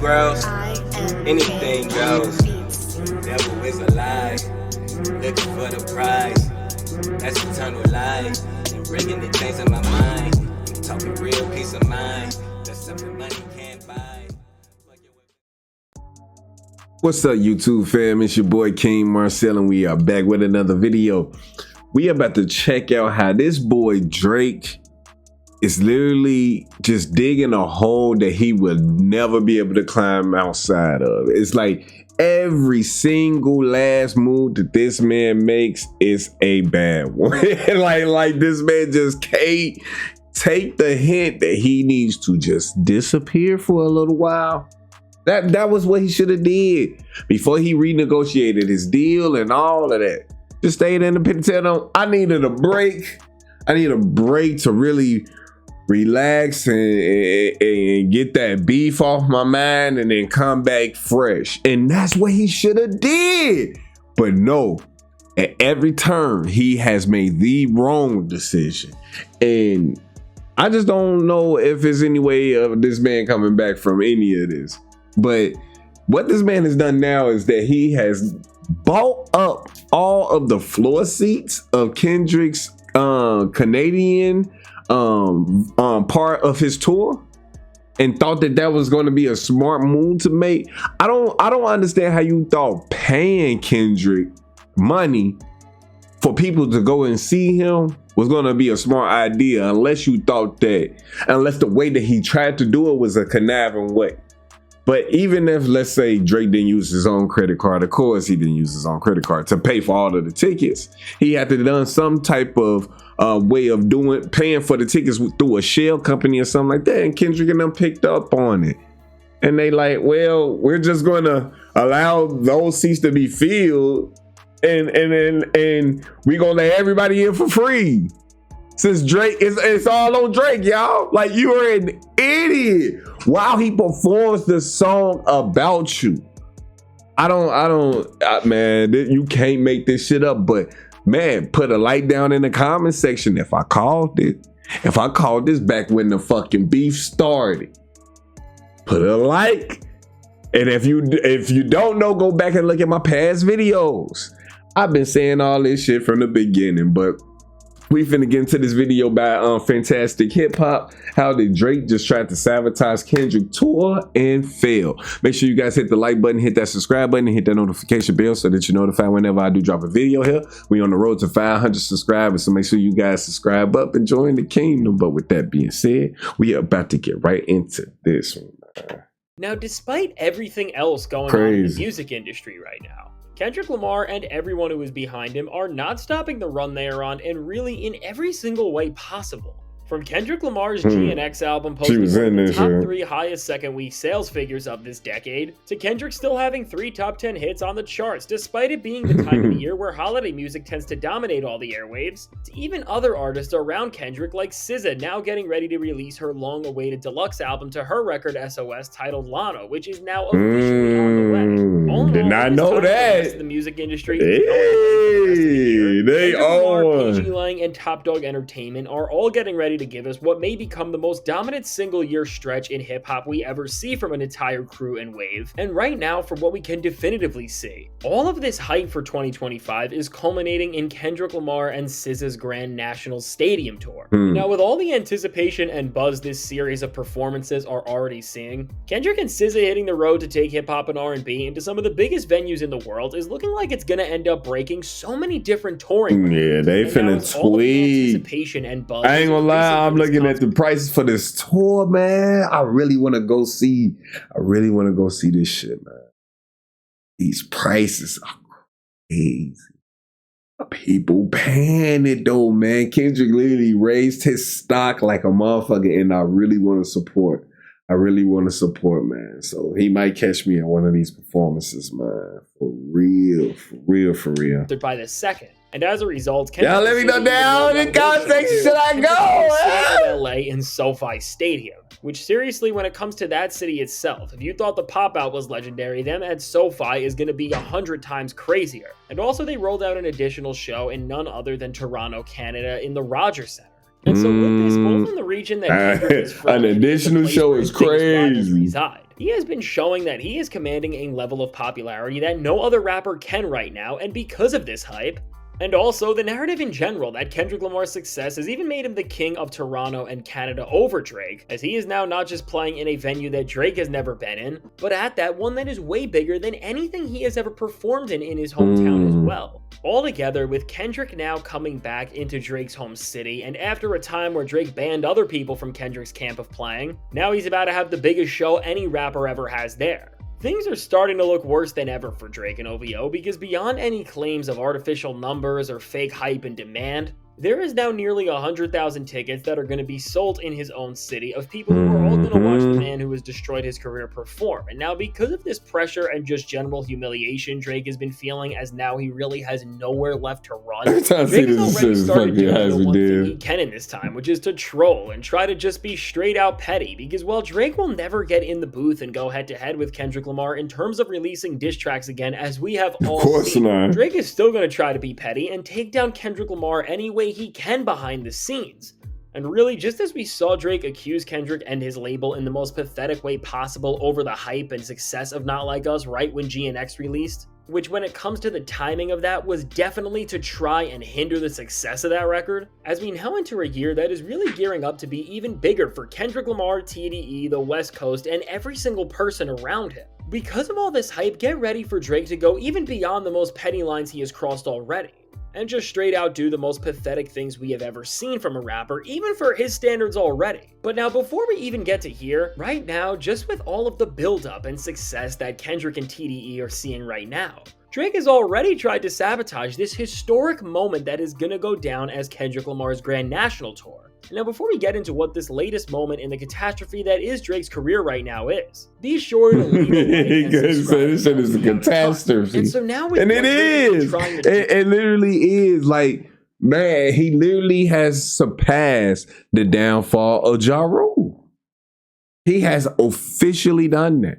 grows, anything goes. Devil is a lie, looking for the prize. That's eternal life, and bringing the things in my mind. I'm talking real peace of mind. That's something money can't buy. What's up, YouTube fam? It's your boy KingMarcell, and we are back with another video. We about to check out how this boy Drake is literally just digging a hole that he will never be able to climb outside of. It's like every single last move that this man makes is a bad one. like this man just can't take the hint that he needs to just disappear for a little while. That was what he should have did before he renegotiated his deal and all of that. Just stayed in the penitentiary. I needed a break. I need a break to really relax and get that beef off my mind and then come back fresh. And that's what he should have did. But no, at every turn, he has made the wrong decision. And I just don't know if there's any way of this man coming back from any of this. But what this man has done now is that he has bought up all of the floor seats of Kendrick's Canadian part of his tour and thought that was going to be a smart move to make. I don't understand how you thought paying Kendrick money for people to go and see him was going to be a smart idea, unless you thought that, unless the way that he tried to do it was a conniving way. But even if, let's say, Drake didn't use his own credit card, of course he didn't use his own credit card to pay for all of the tickets. He had to done some type of way of paying for the tickets through a shell company or something like that. And Kendrick and them picked up on it. And they like, well, we're just going to allow those seats to be filled, and we're going to let everybody in for free. Since Drake, it's all on Drake, y'all. Like, you are an idiot while he performs the song about you. Man, you can't make this shit up. But man, put a light down in the comment section if I called this back when the fucking beef started. Put a like. And if you don't know, go back and look at my past videos. I've been saying all this shit from the beginning, but we finna get into this video by Fantastic Hip Hop. How did Drake just try to sabotage Kendrick tour and fail? Make sure you guys hit the like button, hit that subscribe button, and hit that notification bell so that you're notified whenever I do drop a video here. We on the road to 500 subscribers, so make sure you guys subscribe up and join the kingdom. But with that being said, we are about to get right into this one. Now, despite everything else going on in the music industry right now, Kendrick Lamar and everyone who is behind him are not stopping the run they are on, and really in every single way possible. From Kendrick Lamar's GNX album posting the top 3 highest second-week sales figures of this decade, to Kendrick still having 3 top 10 hits on the charts, despite it being the time of the year where holiday music tends to dominate all the airwaves, to even other artists around Kendrick like SZA now getting ready to release her long-awaited deluxe album to her record SOS titled Lana, which is now officially on the way. Did not know that. The music industry they are. PG Lang and Top Dog Entertainment are all getting ready to give us what may become the most dominant single-year stretch in hip-hop we ever see from an entire crew and wave. And right now, from what we can definitively see, all of this hype for 2025 is culminating in Kendrick Lamar and SZA's Grand National Stadium Tour. Now, with all the anticipation and buzz this series of performances are already seeing, Kendrick and SZA hitting the road to take hip-hop and R&B into some of the biggest venues in the world is looking like it's gonna end up breaking so many different touring records. Yeah, they finna tweet. Anticipation and buzz. I ain't gonna lie, I'm looking at the prices for this tour, man. I really want to go see this shit, man. These prices are crazy. People paying it though, man. Kendrick literally raised his stock like a motherfucker, and I really want to support. Man. So he might catch me at one of these performances, man. For real. By the second. And as a result, y'all let me know down in the comment section, should I go? LA in SoFi Stadium. Which seriously, when it comes to that city itself, if you thought the pop-out was legendary, them at SoFi is going to be 100 times crazier. And also they rolled out an additional show in none other than Toronto, Canada in the Rogers Center. And so with this, both in the region that Kendrick is from, an additional show is crazy. Reside. He has been showing that he is commanding a level of popularity that no other rapper can right now, and because of this hype, and also the narrative in general that Kendrick Lamar's success has even made him the king of Toronto and Canada over Drake, as he is now not just playing in a venue that Drake has never been in, but at that one that is way bigger than anything he has ever performed in his hometown as well. Altogether, with Kendrick now coming back into Drake's home city, and after a time where Drake banned other people from Kendrick's camp of playing, now he's about to have the biggest show any rapper ever has there. Things are starting to look worse than ever for Drake and OVO, because beyond any claims of artificial numbers or fake hype and demand, there is now nearly 100,000 tickets that are going to be sold in his own city of people who are all going to watch the man who has destroyed his career perform. And now, because of this pressure and just general humiliation Drake has been feeling, as now he really has nowhere left to run, Drake has already started doing the one thing he can in this time, which is to troll and try to just be straight out petty. Because while Drake will never get in the booth and go head to head with Kendrick Lamar in terms of releasing diss tracks again, as we have all seen, Drake is still going to try to be petty and take down Kendrick Lamar any way he can behind the scenes. And really, just as we saw Drake accuse Kendrick and his label in the most pathetic way possible over the hype and success of Not Like Us right when GNX released, which when it comes to the timing of that was definitely to try and hinder the success of that record, as we now enter a year that is really gearing up to be even bigger for Kendrick Lamar, TDE, the West Coast, and every single person around him. Because of all this hype, get ready for Drake to go even beyond the most petty lines he has crossed already, and just straight out do the most pathetic things we have ever seen from a rapper, even for his standards already. But now, before we even get to here, right now, just with all of the build-up and success that Kendrick and TDE are seeing right now, Drake has already tried to sabotage this historic moment that is gonna go down as Kendrick Lamar's Grand National Tour. Now, before we get into what this latest moment in the catastrophe that is Drake's career right now is, be sure to leave a like and subscribe. This shit is a catastrophe. And so now, with and it is. It literally is. Like, man, he literally has surpassed the downfall of Ja Rule. He has officially done that.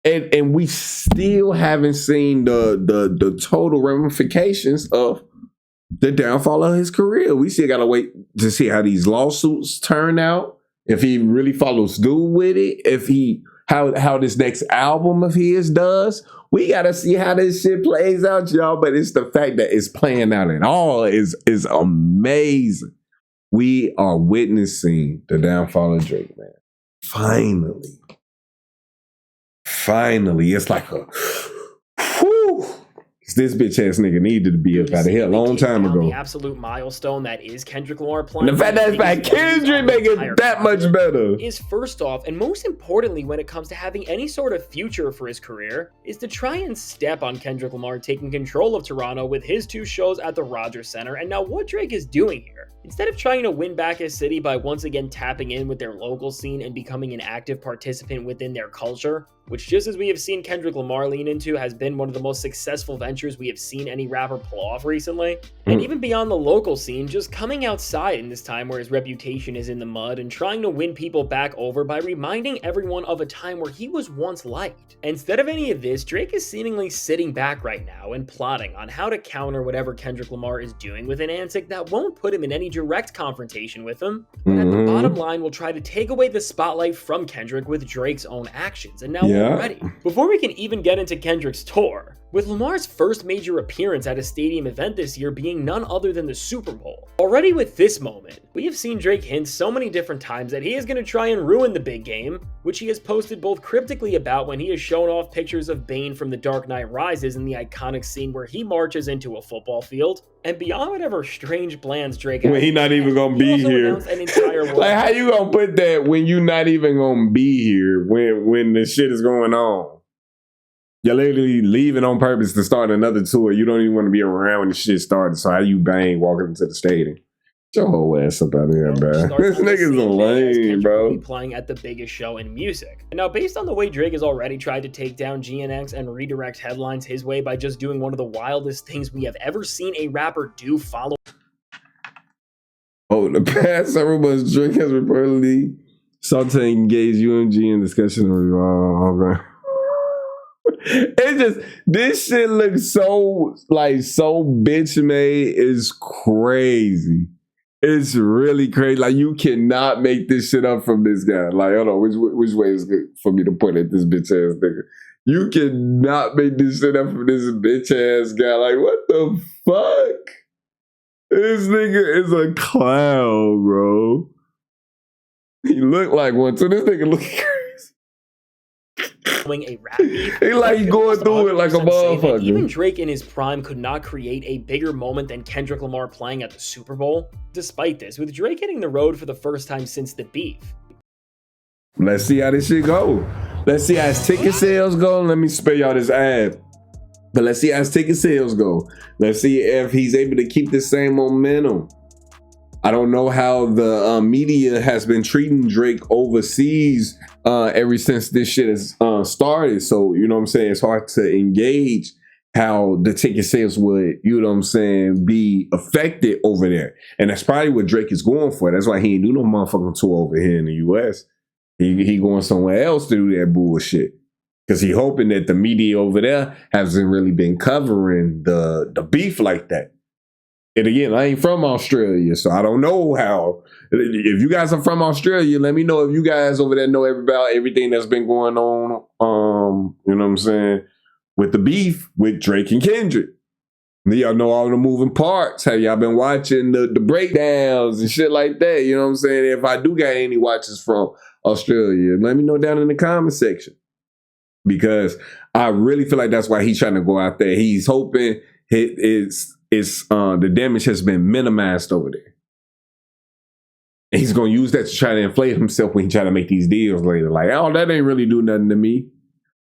And we still haven't seen the total ramifications of the downfall of his career. We still gotta wait to see how these lawsuits turn out, if he really follows through with it, if he how this next album of his does. We gotta see how this shit plays out, y'all. But it's the fact that it's playing out at all is amazing. We are witnessing the downfall of Drake, man. Finally, it's like a whew. This bitch ass nigga needed to be up out of here a long time ago. The absolute milestone that is Kendrick Lamar playing. And the fact that it's by Kendrick make it that much better. Is first off, and most importantly when it comes to having any sort of future for his career, is to try and step on Kendrick Lamar taking control of Toronto with his 2 shows at the Rogers Center. And now what Drake is doing here, instead of trying to win back his city by once again tapping in with their local scene and becoming an active participant within their culture, which, just as we have seen Kendrick Lamar lean into, has been one of the most successful ventures we have seen any rapper pull off recently. And even beyond the local scene, just coming outside in this time where his reputation is in the mud and trying to win people back over by reminding everyone of a time where he was once liked. Instead of any of this, Drake is seemingly sitting back right now and plotting on how to counter whatever Kendrick Lamar is doing with an antic that won't put him in any direct confrontation with him, but at the bottom line will try to take away the spotlight from Kendrick with Drake's own actions. And now we're ready. Before we can even get into Kendrick's tour, with Lamar's first major appearance at a stadium event this year being none other than the Super Bowl. Already with this moment, we have seen Drake hint so many different times that he is going to try and ruin the big game, which he has posted both cryptically about when he has shown off pictures of Bane from The Dark Knight Rises in the iconic scene where he marches into a football field, and beyond whatever strange plans Drake has. When he not even going to be here. Like, how you going to put that when you not even going to be here when the shit is going on? You're literally leaving on purpose to start another tour. You don't even want to be around when the shit started. So how you bang walking into the stadium? Get your whole ass up out of here, bro. This nigga's a lame, bro. Playing at the biggest show in music. And now, based on the way Drake has already tried to take down GNX and redirect headlines his way by just doing one of the wildest things we have ever seen a rapper do following. Oh, the past several months, Drake has reportedly sought to engage UMG in discussion of It's just, this shit looks so bitch made. It's crazy. It's really crazy. Like, you cannot make this shit up from this guy. Like, hold on, which way is good for me to put it, this bitch ass nigga? You cannot make this shit up from this bitch ass guy. Like, what the fuck? This nigga is a clown, bro. He looked like one, so this nigga look crazy. A rap beef. He like going through it like a motherfucker. Even Drake in his prime could not create a bigger moment than Kendrick Lamar playing at the Super Bowl. Despite this, with Drake hitting the road for the first time since the beef. Let's see how this shit go. Let's see how his ticket sales go. Let me spare y'all this ad. But let's see how his ticket sales go. Let's see if he's able to keep the same momentum. I don't know how the media has been treating Drake overseas ever since this shit has started. So, you know what I'm saying? It's hard to engage how the ticket sales would, you know what I'm saying, be affected over there. And that's probably what Drake is going for. That's why he ain't do no motherfucking tour over here in the US. He going somewhere else to do that bullshit. Because he hoping that the media over there hasn't really been covering the beef like that. And again, I ain't from Australia, so I don't know how. If you guys are from Australia, let me know if you guys over there know about everything that's been going on, you know what I'm saying, with the beef with Drake and Kendrick. Y'all know all the moving parts. Have y'all been watching the breakdowns and shit like that? You know what I'm saying? If I do got any watches from Australia, let me know down in the comment section. Because I really feel like that's why he's trying to go out there. He's hoping the damage has been minimized over there. And he's going to use that to try to inflate himself when he try to make these deals later. Like, oh, that ain't really do nothing to me.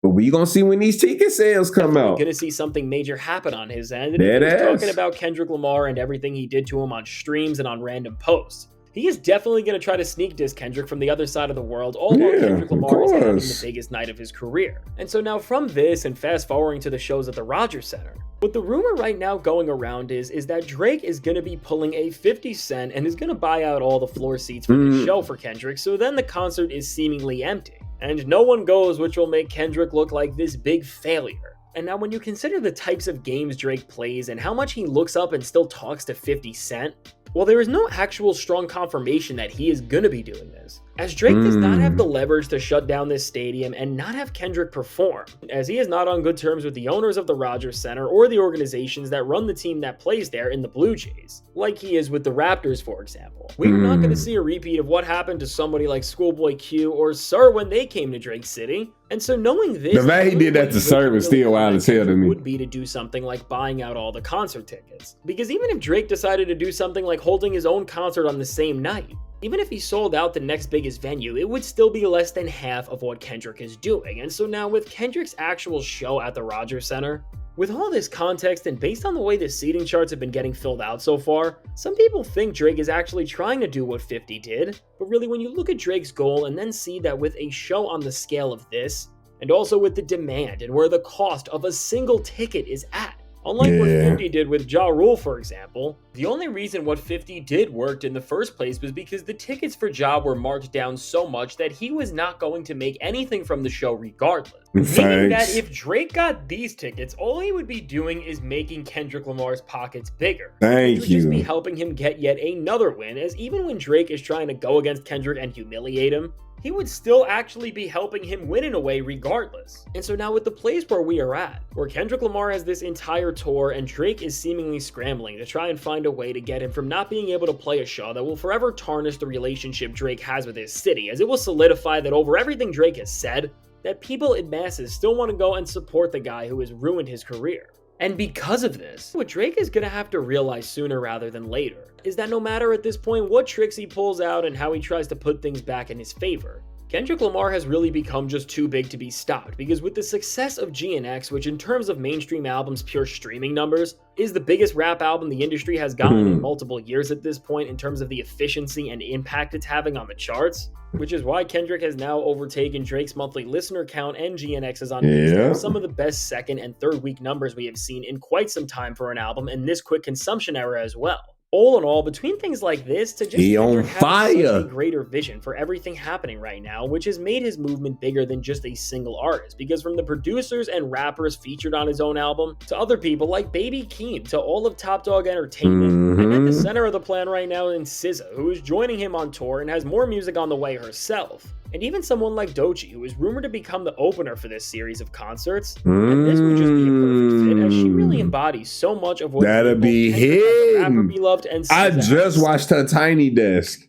But we going to see when these ticket sales come out. We're going to see something major happen on his end. And he's talking about Kendrick Lamar and everything he did to him on streams and on random posts. He is definitely going to try to sneak diss Kendrick from the other side of the world, all while Kendrick Lamar is having the biggest night of his career. And so now from this and fast forwarding to the shows at the Rogers Center, what the rumor right now going around is that Drake is going to be pulling a 50 Cent and is going to buy out all the floor seats for the show for Kendrick, so then the concert is seemingly empty. And no one goes, which will make Kendrick look like this big failure. And now when you consider the types of games Drake plays and how much he looks up and still talks to 50 Cent, well, there is no actual strong confirmation that he is gonna be doing this, as Drake does not have the leverage to shut down this stadium and not have Kendrick perform, as he is not on good terms with the owners of the Rogers Center or the organizations that run the team that plays there in the Blue Jays, like he is with the Raptors, for example. We're not gonna see a repeat of what happened to somebody like Schoolboy Q or Sir when they came to Drake City. And so knowing this, the fact he did that to Sir is still wild as hell to me. Would be to do something like buying out all the concert tickets. Because even if Drake decided to do something like holding his own concert on the same night, even if he sold out the next biggest venue, it would still be less than half of what Kendrick is doing. And so now with Kendrick's actual show at the Rogers Center, with all this context and based on the way the seating charts have been getting filled out so far, some people think Drake is actually trying to do what 50 did, but really when you look at Drake's goal and then see that with a show on the scale of this, and also with the demand and where the cost of a single ticket is at, unlike what 50 did with Ja Rule, for example, the only reason what 50 did worked in the first place was because the tickets for Ja were marked down so much that he was not going to make anything from the show regardless. Meaning that if Drake got these tickets, all he would be doing is making Kendrick Lamar's pockets bigger. Which would just be helping him get yet another win, as even when Drake is trying to go against Kendrick and humiliate him, he would still actually be helping him win in a way regardless. And so now with the place where we are at, where Kendrick Lamar has this entire tour and Drake is seemingly scrambling to try and find a way to get him from not being able to play a show that will forever tarnish the relationship Drake has with his city, as it will solidify that over everything Drake has said, that people in masses still want to go and support the guy who has ruined his career. And because of this, what Drake is going to have to realize sooner rather than later is that no matter at this point what tricks he pulls out and how he tries to put things back in his favor, Kendrick Lamar has really become just too big to be stopped, because with the success of GNX, which in terms of mainstream albums' pure streaming numbers, is the biggest rap album the industry has gotten in multiple years at this point in terms of the efficiency and impact it's having on the charts, which is why Kendrick has now overtaken Drake's monthly listener count and GNX's on some of the best second and third week numbers we have seen in quite some time for an album in this quick consumption era as well. All in all, between things like this to just he on Kendrick having fire. such a greater vision for everything happening right now, which has made his movement bigger than just a single artist. Because from the producers and rappers featured on his own album, to other people like Baby Keem, to all of Top Dog Entertainment, and at the center of the plan right now in SZA, who is joining him on tour and has more music on the way herself. And even someone like Doechii, who is rumored to become the opener for this series of concerts. And this would just be a perfect fit, as she really embodies so much of what that'll be him. Beloved and I just watched her Tiny Desk.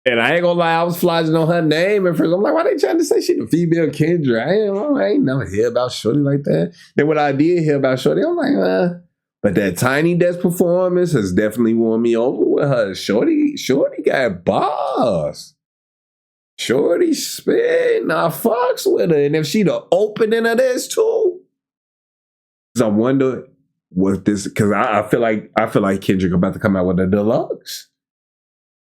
And I ain't gonna lie, I was flogging on her name at first. I'm like, why they trying to say she the female Kendra? I ain't never hear about Shorty like that. Then when I did hear about Shorty, I'm like, But that Tiny Desk performance has definitely won me over with her. Shorty got bars. Shorty spin, I fucks with her. And if she the opening of this too. Cause I wonder what this, cause I feel like Kendrick about to come out with a deluxe.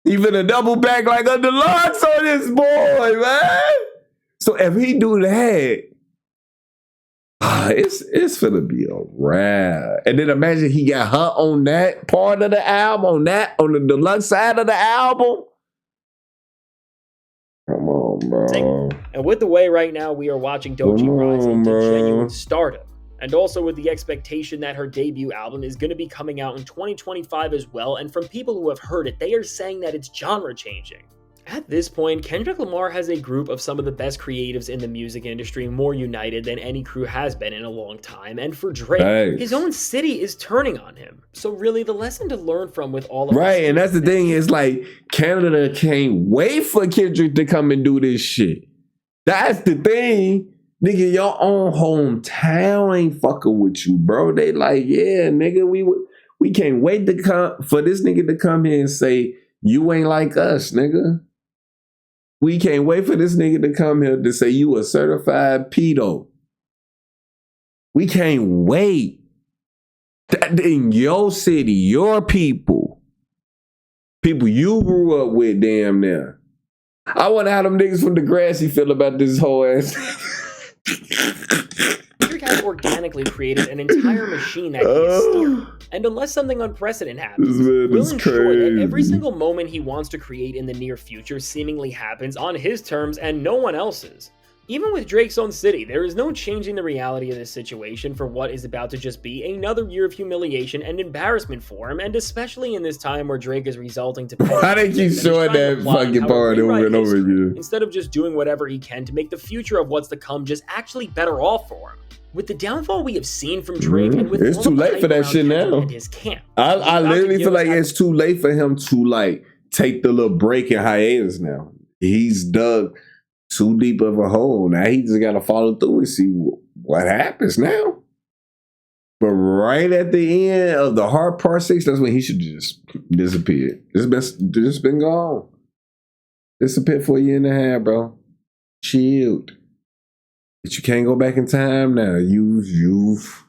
Even a double back like a deluxe on this boy, man. So if he do that, it's finna be a wrap. And then imagine he got her on that part of the album, on the deluxe side of the album. Come on, bro. And with the way right now we are watching Doechii rise into genuine stardom, and also with the expectation that her debut album is going to be coming out in 2025 as well, and from people who have heard it, they are saying that it's genre changing. At this point, Kendrick Lamar has a group of some of the best creatives in the music industry, more united than any crew has been in a long time. And for Drake, his own city is turning on him. So really, the lesson to learn from with all of this, and that's the thing, is like, Canada can't wait for Kendrick to come and do this shit. That's the thing. Nigga, your own hometown ain't fucking with you, bro. They like, yeah, nigga, we can't wait to come for this nigga to come here and say, you ain't like us, nigga. We can't wait for this nigga to come here to say you a certified pedo. We can't wait. That in your city, your people you grew up with, damn near. I wonder how them niggas from Degrassi feel about this whole ass. Kendrick has organically created an entire machine that he is steering. And unless something unprecedented happens, we'll ensure that every single moment he wants to create in the near future seemingly happens on his terms and no one else's. Even with Drake's own city, there is no changing the reality of this situation for what is about to just be another year of humiliation and embarrassment for him, and especially in this time where Drake is resulting to why they keep showing that fucking part over and over again? Instead of just doing whatever he can to make the future of what's to come just actually better off for him. With the downfall we have seen from Drake, and with it's too late for that shit now. His camp, I literally feel like it's too late for him to like take the little break and hiatus now. He's dug too deep of a hole. Now he just got to follow through and see what happens now. But right at the end of the hard part 6, that's when he should just disappear. It's been gone. Disappeared for a year and a half, bro. Chilled. But you can't go back in time now. You've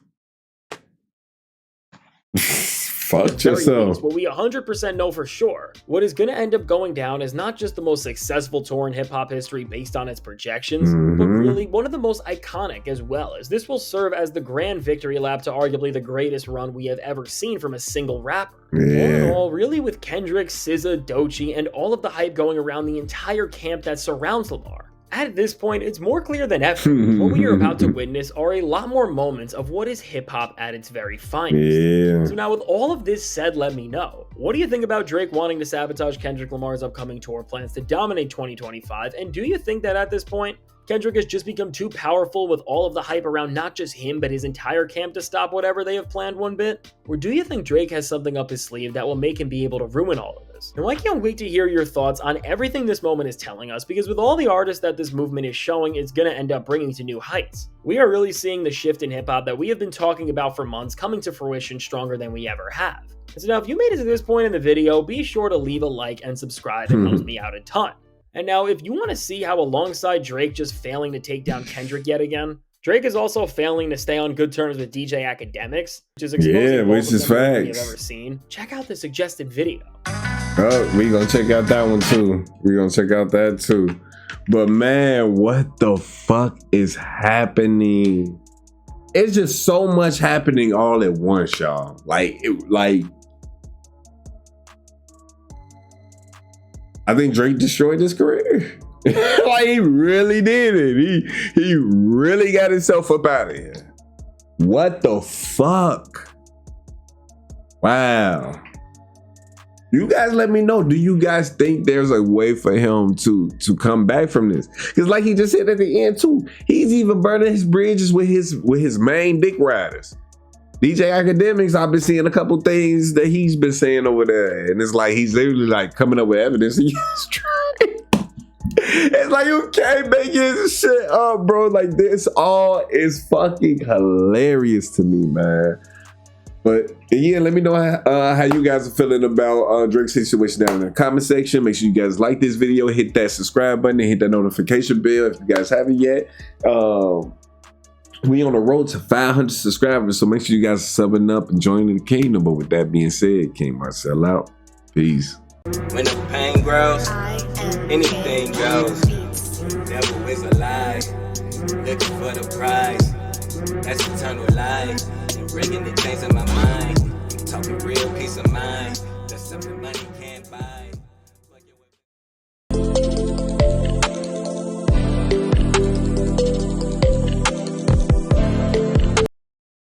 fucked yourself. What we 100% know for sure, what is going to end up going down is not just the most successful tour in hip-hop history based on its projections, but really one of the most iconic as well, as this will serve as the grand victory lap to arguably the greatest run we have ever seen from a single rapper. All in all, really with Kendrick, SZA, Doechii, and all of the hype going around the entire camp that surrounds Lamar. At this point, it's more clear than ever. What we are about to witness are a lot more moments of what is hip-hop at its very finest. So now with all of this said, let me know. What do you think about Drake wanting to sabotage Kendrick Lamar's upcoming tour plans to dominate 2025? And do you think that at this point, Kendrick has just become too powerful with all of the hype around not just him, but his entire camp to stop whatever they have planned one bit? Or do you think Drake has something up his sleeve that will make him be able to ruin all of this? Now, I can't wait to hear your thoughts on everything this moment is telling us, because with all the artists that this movement is showing, it's going to end up bringing to new heights. We are really seeing the shift in hip-hop that we have been talking about for months coming to fruition stronger than we ever have. And so now, if you made it to this point in the video, be sure to leave a like and subscribe. It helps me out a ton. And now, if you want to see how alongside Drake just failing to take down Kendrick yet again, Drake is also failing to stay on good terms with DJ Academics, which is exposing which is facts. We've ever seen. Check out the suggested video. Oh, we gonna check out that one too. We gonna check out that too. But man, what the fuck is happening? It's just so much happening all at once, y'all. Like I think Drake destroyed his career. Like, he really did it. He really got himself up out of here. What the fuck? Wow. You guys let me know. Do you guys think there's a way for him to come back from this? Because like he just said at the end too, he's even burning his bridges with his main dick riders. DJ Academics, I've been seeing a couple things that he's been saying over there. And it's like he's literally like coming up with evidence. He's trying. It's like you can't make this shit up, bro. Like, this all is fucking hilarious to me, man. But yeah, let me know how you guys are feeling about Drake's situation down in the comment section. Make sure you guys like this video, hit that subscribe button, and hit that notification bell if you guys haven't yet. We on the road to 500 subscribers, so make sure you guys are subbing up and joining the kingdom. But with that being said, KingMarcell out. Peace. When the pain grows, anything goes. Devil is a lie, looking for the prize. That's eternal life. And bringing the things in my mind. Talking real peace of mind. That's something money.